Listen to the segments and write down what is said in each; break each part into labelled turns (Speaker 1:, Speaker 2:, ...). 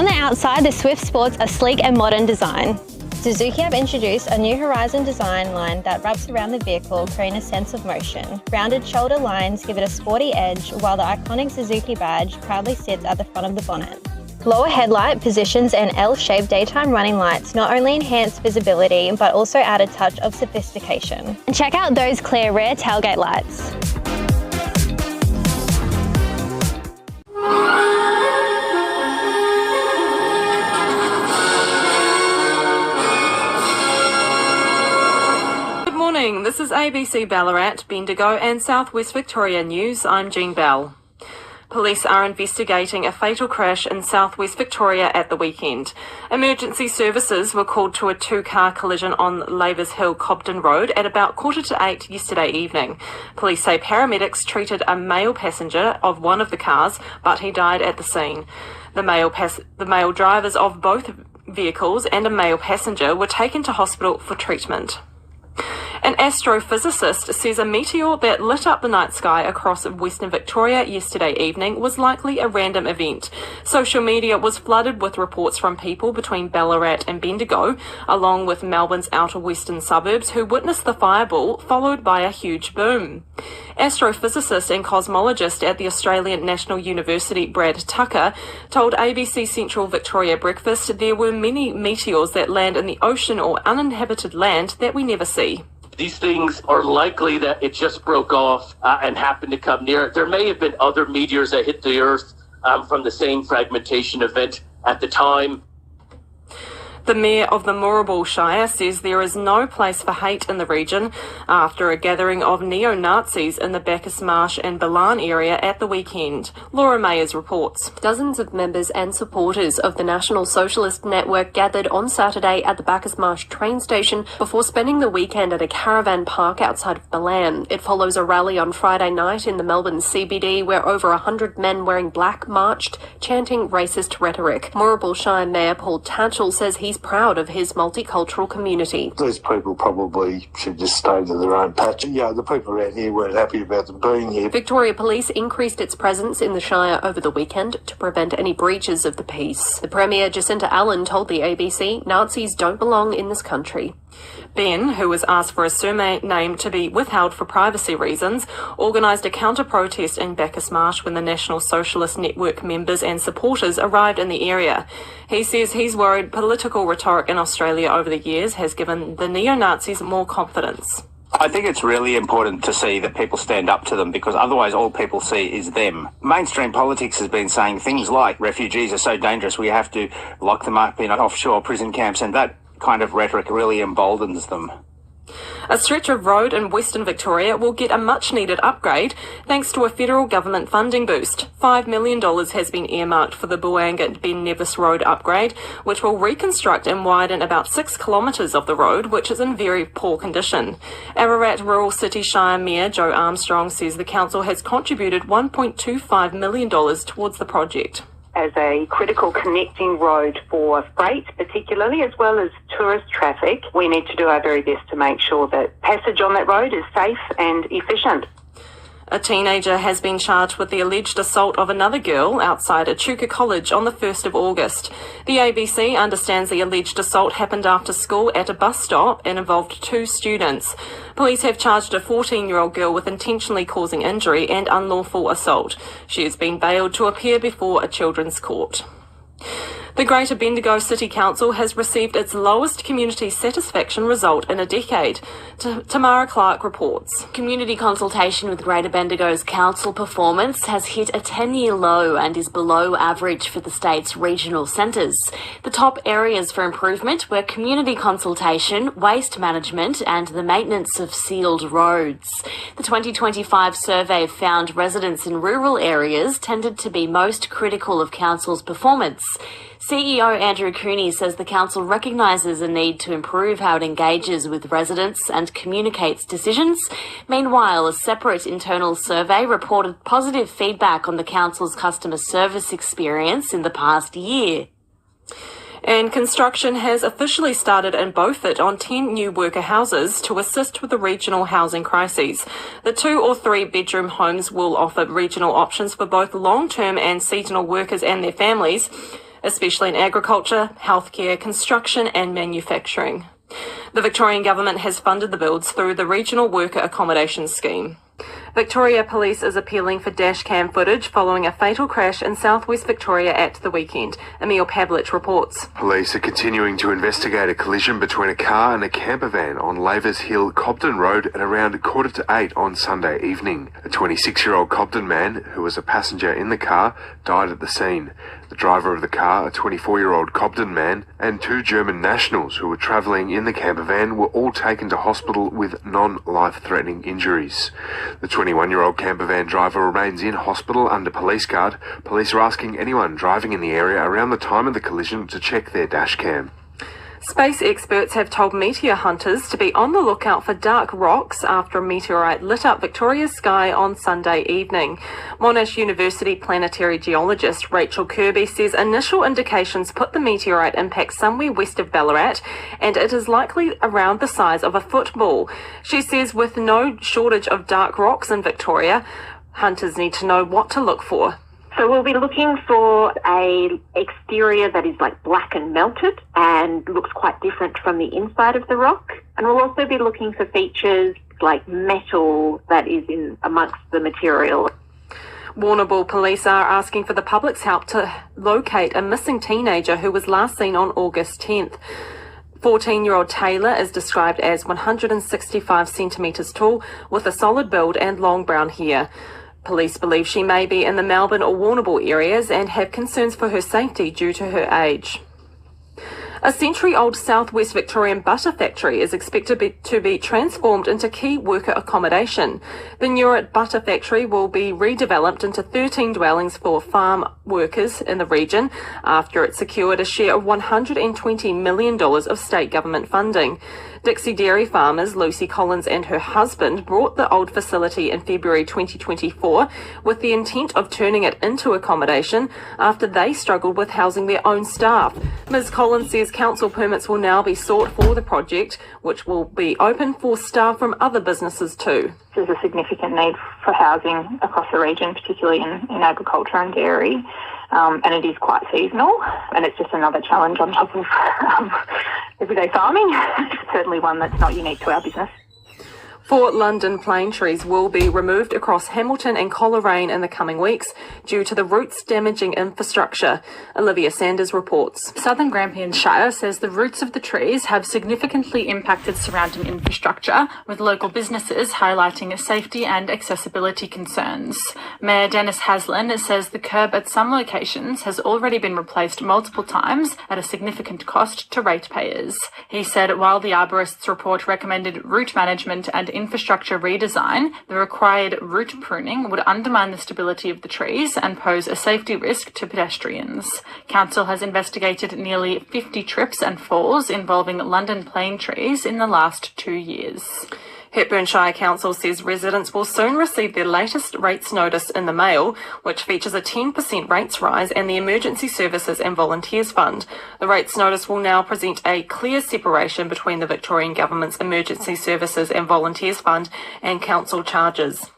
Speaker 1: On the outside, the Swift sports a sleek and modern design. Suzuki have introduced a new Horizon design line that wraps around the vehicle, creating a sense of motion. Rounded shoulder lines give it a sporty edge, while the iconic Suzuki badge proudly sits at the front of the bonnet. Lower headlight positions and L-shaped daytime running lights not only enhance visibility, but also add a touch of sophistication. And check out those clear rear tailgate lights.
Speaker 2: Good morning, this is ABC Ballarat, Bendigo and South West Victoria News. I'm Jean Bell. Police are investigating a fatal crash in South West Victoria at the weekend. Emergency services were called to a two-car collision on Lavers Hill Cobden Road at about 7:45 yesterday evening. Police say paramedics treated a male passenger of one of the cars, but he died at the scene. The male drivers of both vehicles and a male passenger were taken to hospital for treatment. An astrophysicist says a meteor that lit up the night sky across Western Victoria yesterday evening was likely a random event. Social media was flooded with reports from people between Ballarat and Bendigo, along with Melbourne's outer western suburbs, who witnessed the fireball, followed by a huge boom. Astrophysicist and cosmologist at the Australian National University, Brad Tucker, told ABC Central Victoria Breakfast there were many meteors that land in the ocean or uninhabited land that we never see.
Speaker 3: These things are likely that it just broke off and happened to come near it. There may have been other meteors that hit the Earth from the same fragmentation event at the time.
Speaker 2: The Mayor of the Moorabool Shire says there is no place for hate in the region after a gathering of neo-Nazis in the Bacchus Marsh and Balan area at the weekend. Laura Mayers reports.
Speaker 4: Dozens of members and supporters of the National Socialist Network gathered on Saturday at the Bacchus Marsh train station before spending the weekend at a caravan park outside of Balan. It follows a rally on Friday night in the Melbourne CBD where over 100 men wearing black marched, chanting racist rhetoric. Moorabool Shire Mayor Paul Tatchell says he's proud of his multicultural community.
Speaker 5: These people probably should just stay to their own patch. Yeah, the people around here weren't happy about them being here.
Speaker 4: Victoria Police increased its presence in the Shire over the weekend to prevent any breaches of the peace. The Premier Jacinta Allen told the ABC Nazis don't belong in this country.
Speaker 2: Ben, who was asked for a surname to be withheld for privacy reasons, organised a counter-protest in Bacchus Marsh when the National Socialist Network members and supporters arrived in the area. He says he's worried political rhetoric in Australia over the years has given the neo-Nazis more confidence.
Speaker 6: I think it's really important to see that people stand up to them because otherwise all people see is them. Mainstream politics has been saying things like refugees are so dangerous we have to lock them up in offshore prison camps, and that kind of rhetoric really emboldens them.
Speaker 2: A stretch of road in Western Victoria will get a much-needed upgrade thanks to a federal government funding boost. $5 million has been earmarked for the Buanga Ben Nevis Road upgrade, which will reconstruct and widen about 6 kilometres of the road, which is in very poor condition. Ararat Rural City Shire Mayor Joe Armstrong says the council has contributed $1.25 million towards the project.
Speaker 7: As a critical connecting road for freight particularly, as well as tourist traffic, we need to do our very best to make sure that passage on that road is safe and efficient.
Speaker 2: A teenager has been charged with the alleged assault of another girl outside Echuca College on the 1st of August. The ABC understands the alleged assault happened after school at a bus stop and involved 2 students. Police have charged a 14-year-old girl with intentionally causing injury and unlawful assault. She has been bailed to appear before a children's court. The Greater Bendigo City Council has received its lowest community satisfaction result in a decade. Tamara Clark reports.
Speaker 8: Community consultation with Greater Bendigo's council performance has hit a 10-year low and is below average for the state's regional centres. The top areas for improvement were community consultation, waste management and the maintenance of sealed roads. The 2025 survey found residents in rural areas tended to be most critical of council's performance. CEO Andrew Cooney says the council recognises a need to improve how it engages with residents and communicates decisions. Meanwhile, a separate internal survey reported positive feedback on the council's customer service experience in the past year.
Speaker 2: And construction has officially started in Beaufort on 10 new worker houses to assist with the regional housing crises. The 2 or 3 bedroom homes will offer regional options for both long-term and seasonal workers and their families. especially in agriculture, healthcare, construction and manufacturing. The Victorian Government has funded the builds through the Regional Worker Accommodation Scheme. Victoria Police is appealing for dashcam footage following a fatal crash in southwest Victoria at the weekend. Emil Pavlich reports.
Speaker 9: Police are continuing to investigate a collision between a car and a camper van on Lavers Hill, Cobden Road at around 7:45 on Sunday evening. A 26-year-old Cobden man, who was a passenger in the car, died at the scene. The driver of the car, a 24-year-old Cobden man, and 2 German nationals who were travelling in the camper van were all taken to hospital with non-life-threatening injuries. The 21-year-old camper van driver remains in hospital under police guard. Police are asking anyone driving in the area around the time of the collision to check their dashcam.
Speaker 2: Space experts have told meteor hunters to be on the lookout for dark rocks after a meteorite lit up Victoria's sky on Sunday evening. Monash University planetary geologist Rachel Kirby says initial indications put the meteorite impact somewhere west of Ballarat, and it is likely around the size of a football. She says with no shortage of dark rocks in Victoria, hunters need to know what to look for.
Speaker 7: So we'll be looking for a exterior that is like black and melted and looks quite different from the inside of the rock. And we'll also be looking for features like metal that is in amongst the material.
Speaker 2: Warrnambool police are asking for the public's help to locate a missing teenager who was last seen on August 10th. 14-year-old Taylor is described as 165 centimetres tall with a solid build and long brown hair. Police believe she may be in the Melbourne or Warrnambool areas and have concerns for her safety due to her age. A century-old southwest Victorian butter factory is expected to be transformed into key worker accommodation. The Newart butter factory will be redeveloped into 13 dwellings for farm workers in the region after it secured a share of $120 million of state government funding. Dixie dairy farmers Lucy Collins and her husband bought the old facility in February 2024 with the intent of turning it into accommodation after they struggled with housing their own staff. Ms Collins says council permits will now be sought for the project, which will be open for staff from other businesses too.
Speaker 10: There's a significant need for housing across the region, particularly in agriculture and dairy, and it is quite seasonal, and it's just another challenge on top of everyday farming. It's certainly one that's not unique to our business.
Speaker 2: 4 London plane trees will be removed across Hamilton and Coleraine in the coming weeks due to the roots damaging infrastructure. Olivia Sanders reports.
Speaker 11: Southern Grampian Shire says the roots of the trees have significantly impacted surrounding infrastructure, with local businesses highlighting safety and accessibility concerns. Mayor Dennis Haslam says the curb at some locations has already been replaced multiple times at a significant cost to ratepayers. He said while the arborist's report recommended route management and infrastructure redesign, the required root pruning would undermine the stability of the trees and pose a safety risk to pedestrians. Council has investigated nearly 50 trips and falls involving London plane trees in the last 2 years.
Speaker 2: Hepburn Shire Council says residents will soon receive their latest rates notice in the mail, which features a 10% rates rise and the Emergency Services and Volunteers Fund. The rates notice will now present a clear separation between the Victorian Government's Emergency Services and Volunteers Fund and council charges.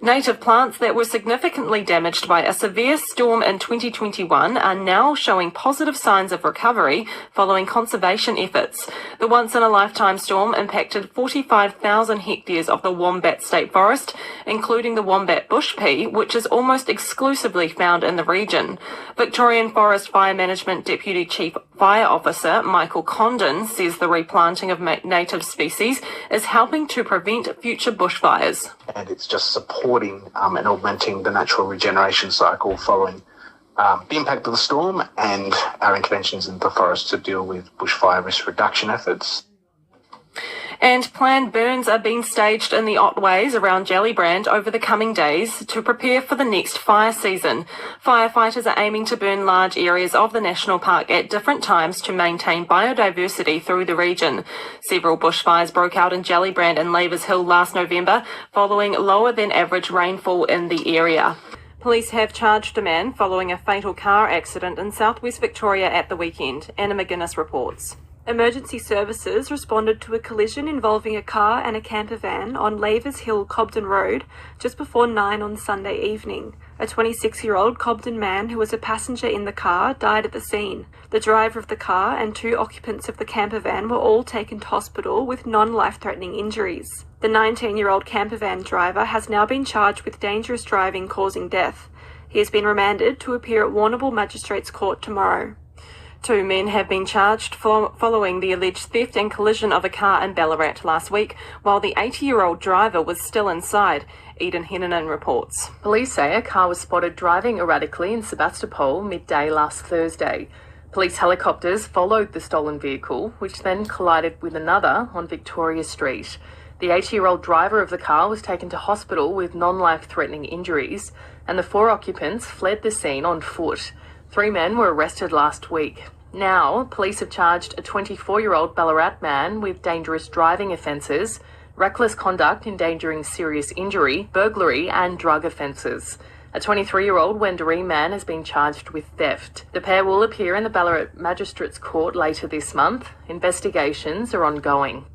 Speaker 2: Native plants that were significantly damaged by a severe storm in 2021 are now showing positive signs of recovery following conservation efforts. The once-in-a-lifetime storm impacted 45,000 hectares of the Wombat State Forest, including the Wombat bush pea, which is almost exclusively found in the region. Victorian Forest Fire Management Deputy Chief Fire Officer Michael Condon says the replanting of native species is helping to prevent future bushfires.
Speaker 12: And it's just supporting and augmenting the natural regeneration cycle following the impact of the storm and our interventions in the forest to deal with bushfire risk reduction efforts.
Speaker 2: And planned burns are being staged in the Otways around Jellybrand over the coming days to prepare for the next fire season. Firefighters are aiming to burn large areas of the national park at different times to maintain biodiversity through the region. Several bushfires broke out in Jellybrand and Lavers Hill last November, following lower than average rainfall in the area. Police have charged a man following a fatal car accident in southwest Victoria at the weekend. Anna McGuinness reports.
Speaker 13: Emergency services responded to a collision involving a car and a camper van on Lavers Hill, Cobden Road, just before 9 on Sunday evening. A 26-year-old Cobden man who was a passenger in the car died at the scene. The driver of the car and 2 occupants of the camper van were all taken to hospital with non-life-threatening injuries. The 19-year-old camper van driver has now been charged with dangerous driving causing death. He has been remanded to appear at Warrnambool Magistrates Court tomorrow. 2 men have been charged following the alleged theft and collision of a car in Ballarat last week, while the 80-year-old driver was still inside. Eden Hennanen reports.
Speaker 4: Police say a car was spotted driving erratically in Sebastopol midday last Thursday. Police helicopters followed the stolen vehicle, which then collided with another on Victoria Street. The 80-year-old driver of the car was taken to hospital with non-life-threatening injuries, and the 4 occupants fled the scene on foot. 3 men were arrested last week. Now, police have charged a 24-year-old Ballarat man with dangerous driving offences, reckless conduct endangering serious injury, burglary and drug offences. A 23-year-old Wendouree man has been charged with theft. The pair will appear in the Ballarat Magistrates Court later this month. Investigations are ongoing.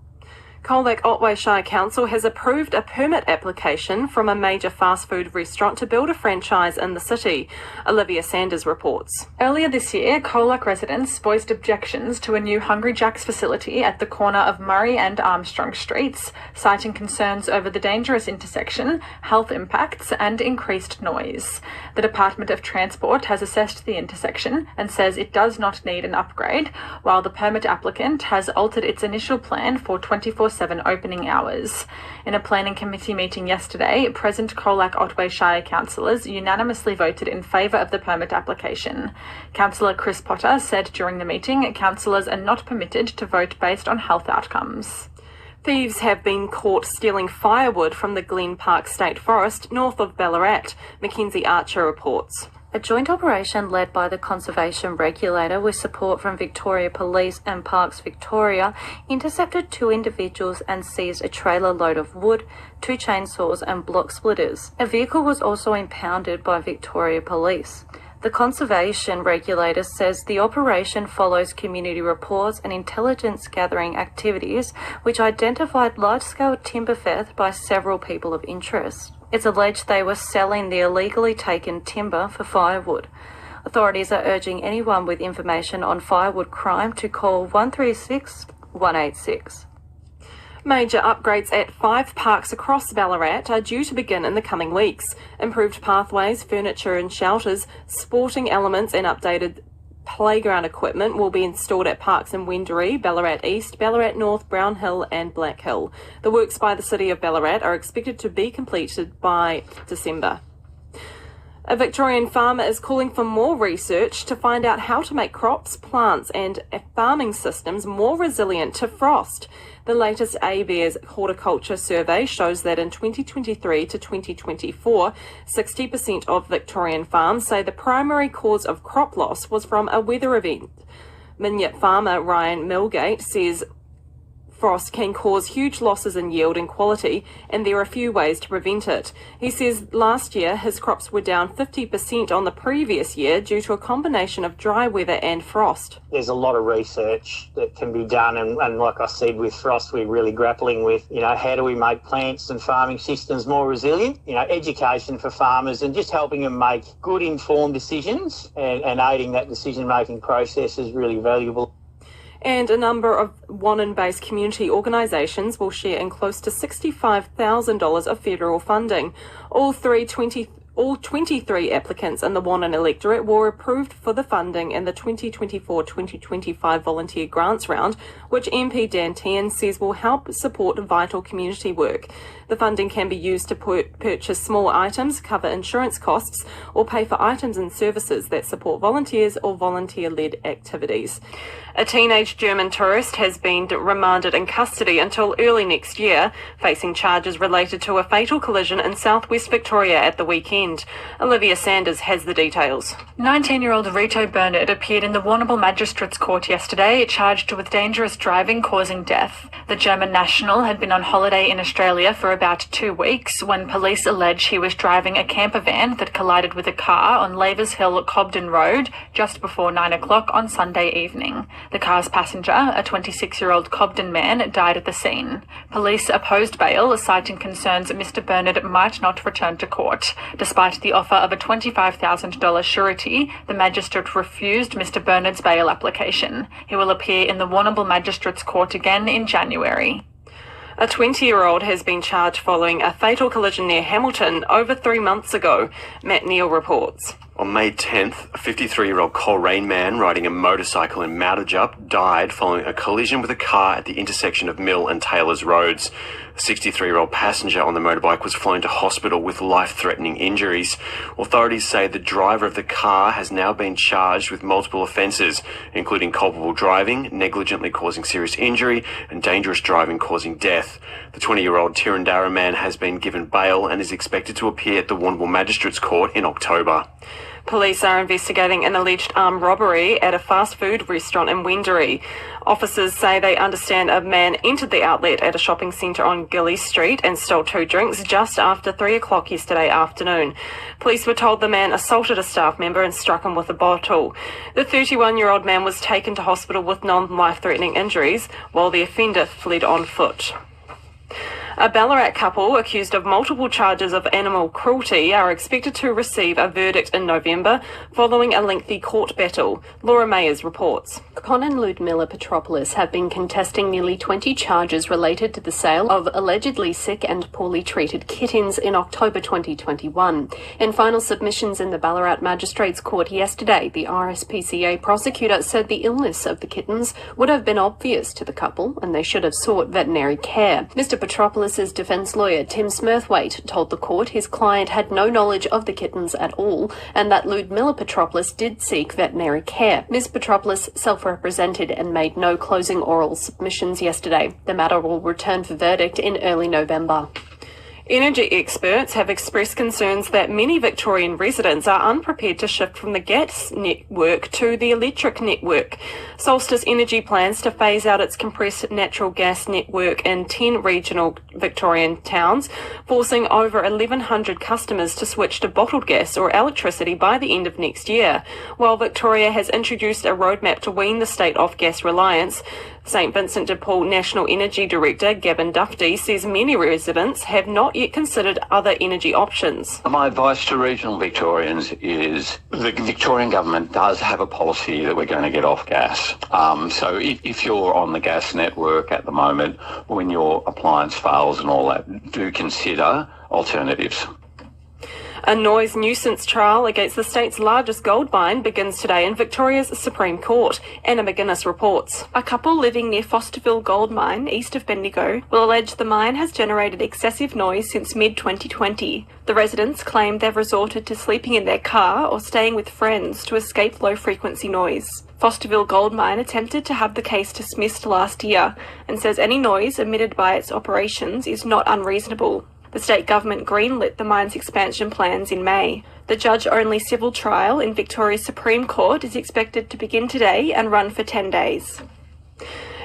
Speaker 2: Colac Otway Shire Council has approved a permit application from a major fast food restaurant to build a franchise in the city. Olivia Sanders reports.
Speaker 11: Earlier this year, Colac residents voiced objections to a new Hungry Jack's facility at the corner of Murray and Armstrong Streets, citing concerns over the dangerous intersection, health impacts and increased noise. The Department of Transport has assessed the intersection and says it does not need an upgrade, while the permit applicant has altered its initial plan for 24/7 opening hours. In a planning committee meeting yesterday, present Colac Otway Shire councillors unanimously voted in favour of the permit application. Councillor Chris Potter said during the meeting, councillors are not permitted to vote based on health outcomes.
Speaker 2: Thieves have been caught stealing firewood from the Glen Park State Forest north of Ballarat, Mackenzie Archer reports.
Speaker 1: A joint operation led by the Conservation Regulator with support from Victoria Police and Parks Victoria intercepted 2 individuals and seized a trailer load of wood, 2 chainsaws and block splitters. A vehicle was also impounded by Victoria Police. The Conservation Regulator says the operation follows community reports and intelligence gathering activities which identified large-scale timber theft by several people of interest. It's alleged they were selling the illegally taken timber for firewood. Authorities are urging anyone with information on firewood crime to call 136 186.
Speaker 2: Major upgrades at 5 parks across Ballarat are due to begin in the coming weeks. Improved pathways, furniture and shelters, sporting elements and updated playground equipment will be installed at parks in Wendouree, Ballarat East, Ballarat North, Brown Hill and Black Hill. The works by the City of Ballarat are expected to be completed by December. A Victorian farmer is calling for more research to find out how to make crops, plants and farming systems more resilient to frost. The latest ABARES horticulture survey shows that in 2023 to 2024, 60% of Victorian farms say the primary cause of crop loss was from a weather event. Minyip farmer Ryan Milgate says frost can cause huge losses in yield and quality, and there are a few ways to prevent it. He says last year his crops were down 50% on the previous year due to a combination of dry weather and frost.
Speaker 14: There's a lot of research that can be done, and like I said, with frost, we're really grappling with, how do we make plants and farming systems more resilient? Education for farmers and just helping them make good informed decisions and aiding that decision-making process is really valuable.
Speaker 2: And a number of Wannon-based community organisations will share in close to $65,000 of federal funding. All 23 applicants in the Wannon electorate were approved for the funding in the 2024-2025 volunteer grants round, which MP Dan Tehan says will help support vital community work. The funding can be used to purchase small items, cover insurance costs, or pay for items and services that support volunteers or volunteer-led activities. A teenage German tourist has been remanded in custody until early next year, facing charges related to a fatal collision in southwest Victoria at the weekend. Olivia Sanders has the details.
Speaker 11: 19-year-old Rito Bernard appeared in the Warrnambool Magistrates Court yesterday, charged with dangerous driving causing death. The German national had been on holiday in Australia for about 2 weeks when police allege he was driving a camper van that collided with a car on Lavers Hill, Cobden Road, just before 9 o'clock on Sunday evening. The car's passenger, a 26-year-old Cobden man, died at the scene. Police opposed bail, citing concerns Mr. Bernard might not return to court. Despite the offer of a $25,000 surety, the magistrate refused Mr. Bernard's bail application. He will appear in the Warrnambool Magistrates Court again in January.
Speaker 2: A 20-year-old has been charged following a fatal collision near Hamilton over 3 months ago. Matt Neal reports.
Speaker 15: On May 10th, a 53-year-old Coleraine man riding a motorcycle in Mountijub died following a collision with a car at the intersection of Mill and Taylors Roads. A 63-year-old passenger on the motorbike was flown to hospital with life-threatening injuries. Authorities say the driver of the car has now been charged with multiple offences, including culpable driving, negligently causing serious injury, and dangerous driving causing death. The 20-year-old Tirrandara man has been given bail and is expected to appear at the Warrnambool Magistrates Court in October.
Speaker 2: Police are investigating an alleged armed robbery at a fast food restaurant in Wendouree. Officers say they understand a man entered the outlet at a shopping centre on Gilly Street and stole 2 drinks just after 3 o'clock yesterday afternoon. Police were told the man assaulted a staff member and struck him with a bottle. The 31-year-old man was taken to hospital with non-life-threatening injuries, while the offender fled on foot. A Ballarat couple accused of multiple charges of animal cruelty are expected to receive a verdict in November following a lengthy court battle. Laura Mayers reports.
Speaker 4: Con and Ludmilla Petropoulos have been contesting nearly 20 charges related to the sale of allegedly sick and poorly treated kittens in October 2021. In final submissions in the Ballarat Magistrates Court yesterday, the RSPCA prosecutor said the illness of the kittens would have been obvious to the couple and they should have sought veterinary care. Mr. Petropoulos' defence lawyer Tim Smurthwaite told the court his client had no knowledge of the kittens at all and that Ludmilla Petropoulos did seek veterinary care. Ms. Petropoulos self-represented and made no closing oral submissions yesterday. The matter will return for verdict in early November.
Speaker 2: Energy experts have expressed concerns that many Victorian residents are unprepared to shift from the gas network to the electric network. Solstice Energy plans to phase out its compressed natural gas network in 10 regional Victorian towns, forcing over 1,100 customers to switch to bottled gas or electricity by the end of next year. While Victoria has introduced a roadmap to wean the state off gas reliance, St Vincent de Paul National Energy Director Gavin Dufty says many residents have not yet considered other energy options.
Speaker 16: My advice to regional Victorians is the Victorian government does have a policy that we're going to get off gas. So if you're on the gas network at the moment, when your appliance fails and all that, do consider alternatives.
Speaker 2: A noise nuisance trial against the state's largest gold mine begins today in Victoria's Supreme Court. Anna McGuinness reports.
Speaker 13: A couple living near Fosterville Gold Mine, east of Bendigo, will allege the mine has generated excessive noise since mid-2020. The residents claim they've resorted to sleeping in their car or staying with friends to escape low-frequency noise. Fosterville Gold Mine attempted to have the case dismissed last year and says any noise emitted by its operations is not unreasonable. The state government greenlit the mine's expansion plans in May. The judge-only civil trial in Victoria's Supreme Court is expected to begin today and run for 10 days.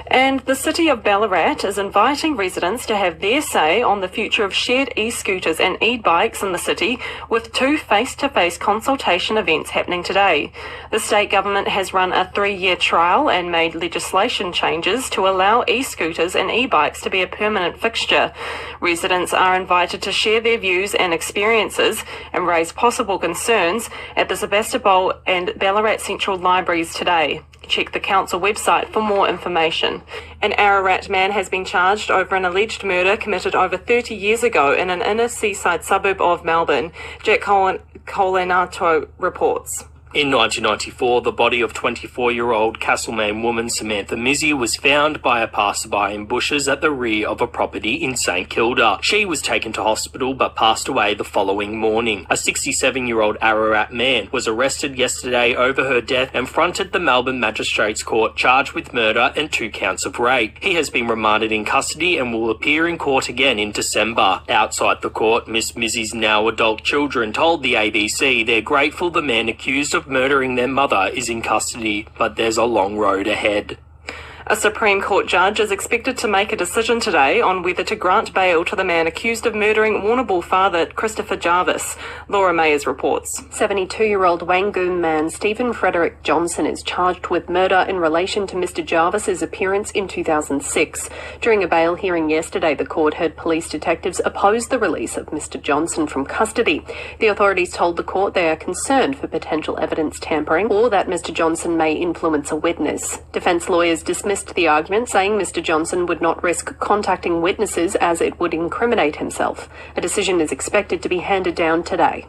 Speaker 13: And the City of Ballarat is inviting residents to have their say on the future of shared e-scooters and e-bikes in the city, with 2 face-to-face consultation events happening today. The state government has run a 3-year trial and made legislation changes to allow e-scooters and e-bikes to be a permanent fixture. Residents are invited to share their views and experiences and raise possible concerns at the Sebastopol and Ballarat Central Libraries today. Check the council website for more information. An Ararat man has been charged over an alleged murder committed over 30 years ago in an inner seaside suburb of Melbourne. Jack Colinato reports.
Speaker 17: In 1994, the body of 24-year-old Castlemaine woman Samantha Mizzy was found by a passerby in bushes at the rear of a property in St Kilda. She was taken to hospital but passed away the following morning. A 67-year-old Ararat man was arrested yesterday over her death and fronted the Melbourne Magistrates Court charged with murder and 2 counts of rape. He has been remanded in custody and will appear in court again in December. Outside the court, Miss Mizzy's now adult children told the ABC they're grateful the man accused of of murdering their mother is in custody, but there's a long road ahead.
Speaker 2: A Supreme Court judge is expected to make a decision today on whether to grant bail to the man accused of murdering Warrnambool father Christopher Jarvis. Laura Mayers reports.
Speaker 4: 72-year-old Wangoom man Stephen Frederick Johnson is charged with murder in relation to Mr Jarvis's appearance in 2006. During a bail hearing yesterday, the court heard police detectives oppose the release of Mr Johnson from custody. The authorities told the court they are concerned for potential evidence tampering or that Mr Johnson may influence a witness. Defence lawyers dismissed the argument, saying Mr Johnson would not risk contacting witnesses as it would incriminate himself. A decision is expected to be handed down today.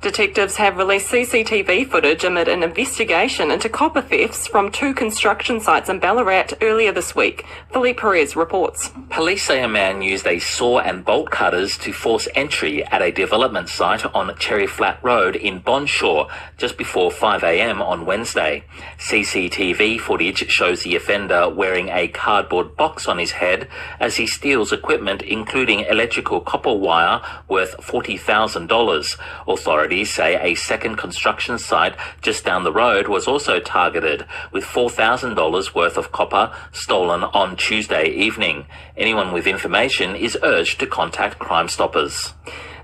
Speaker 2: Detectives have released CCTV footage amid an investigation into copper thefts from 2 construction sites in Ballarat earlier this week. Philippe Perez reports.
Speaker 18: Police say a man used a saw and bolt cutters to force entry at a development site on Cherry Flat Road in Bonshaw just before 5 a.m. on Wednesday. CCTV footage shows the offender wearing a cardboard box on his head as he steals equipment including electrical copper wire worth $40,000. Authorities say a second construction site just down the road was also targeted, with $4,000 worth of copper stolen on Tuesday evening. Anyone with information is urged to contact Crime Stoppers.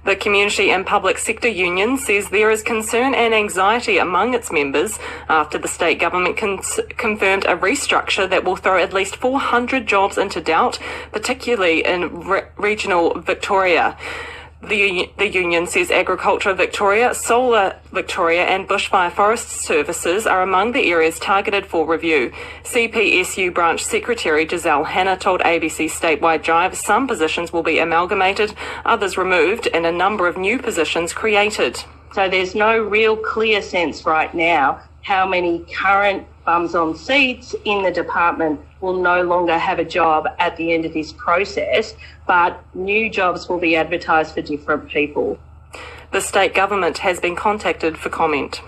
Speaker 2: The Community and Public Sector Union says there is concern and anxiety among its members after the state government confirmed a restructure that will throw at least 400 jobs into doubt, particularly in regional Victoria. The union says Agriculture Victoria, Solar Victoria and Bushfire Forest Services are among the areas targeted for review. CPSU Branch Secretary Giselle Hanna told ABC Statewide Drive some positions will be amalgamated, others removed, and a number of new positions created.
Speaker 19: So there's no real clear sense right now how many current bums on seats in the department will no longer have a job at the end of this process, but new jobs will be advertised for different people.
Speaker 2: The state government has been contacted for comment.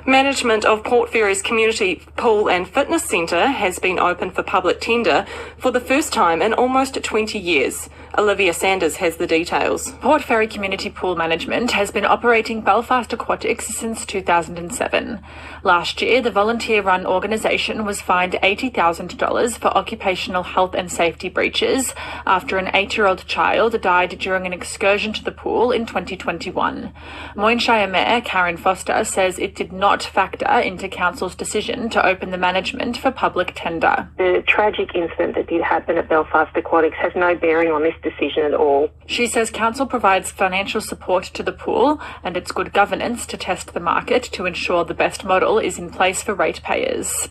Speaker 2: Management of Port Fairy's Community Pool and Fitness Centre has been open for public tender for the first time in almost 20 years. Olivia Sanders has the details.
Speaker 11: Port Fairy Community Pool Management has been operating Belfast Aquatics since 2007. Last year, the volunteer-run organisation was fined $80,000 for occupational health and safety breaches after an 8-year-old child died during an excursion to the pool in 2021. Moynshire Mayor Karen Foster says it did not factor into Council's decision to open the management for public tender.
Speaker 7: The tragic incident that did happen at Belfast Aquatics has no bearing on this decision at all.
Speaker 11: She says Council provides financial support to the pool and it's good governance to test the market to ensure the best model is in place for ratepayers.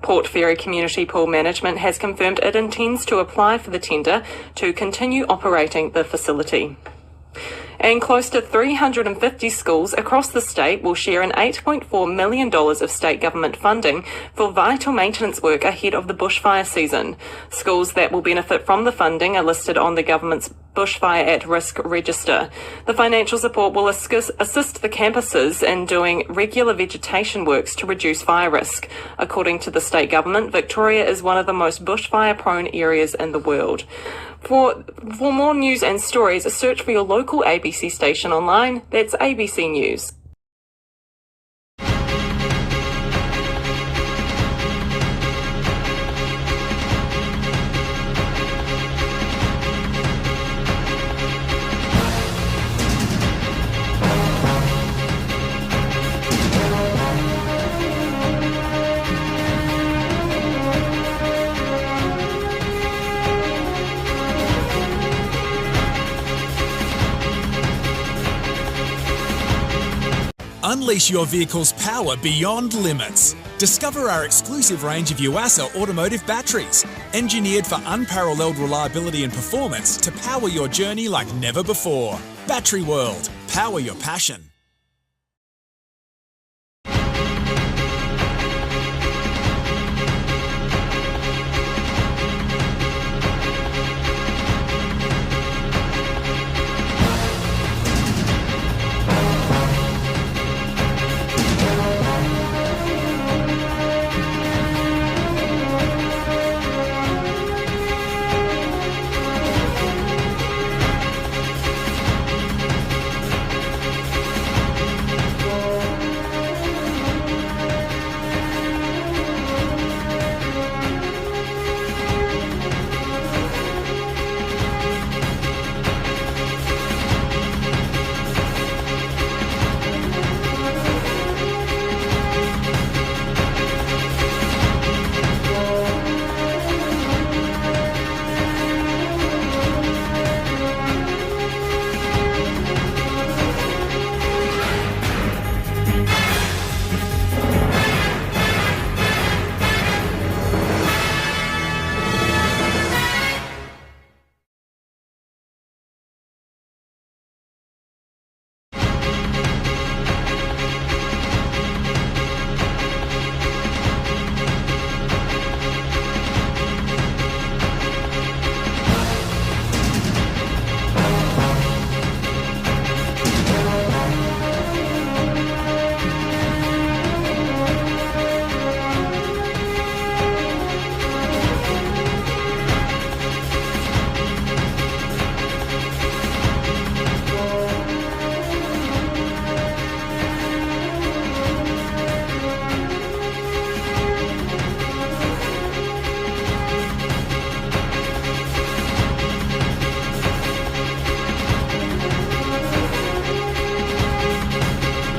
Speaker 2: Port Fairy Community Pool Management has confirmed it intends to apply for the tender to continue operating the facility. And close to 350 schools across the state will share an $8.4 million of state government funding for vital maintenance work ahead of the bushfire season. Schools that will benefit from the funding are listed on the government's Bushfire at Risk register. The financial support will assist the campuses in doing regular vegetation works to reduce fire risk. According to the state government, Victoria is one of the most bushfire-prone areas in the world. For more news and stories, search for your local ABC station online. That's ABC News.
Speaker 20: Unleash your vehicle's power beyond limits. Discover our exclusive range of Yuasa automotive batteries, engineered for unparalleled reliability and performance to power your journey like never before. Battery World. Power your passion.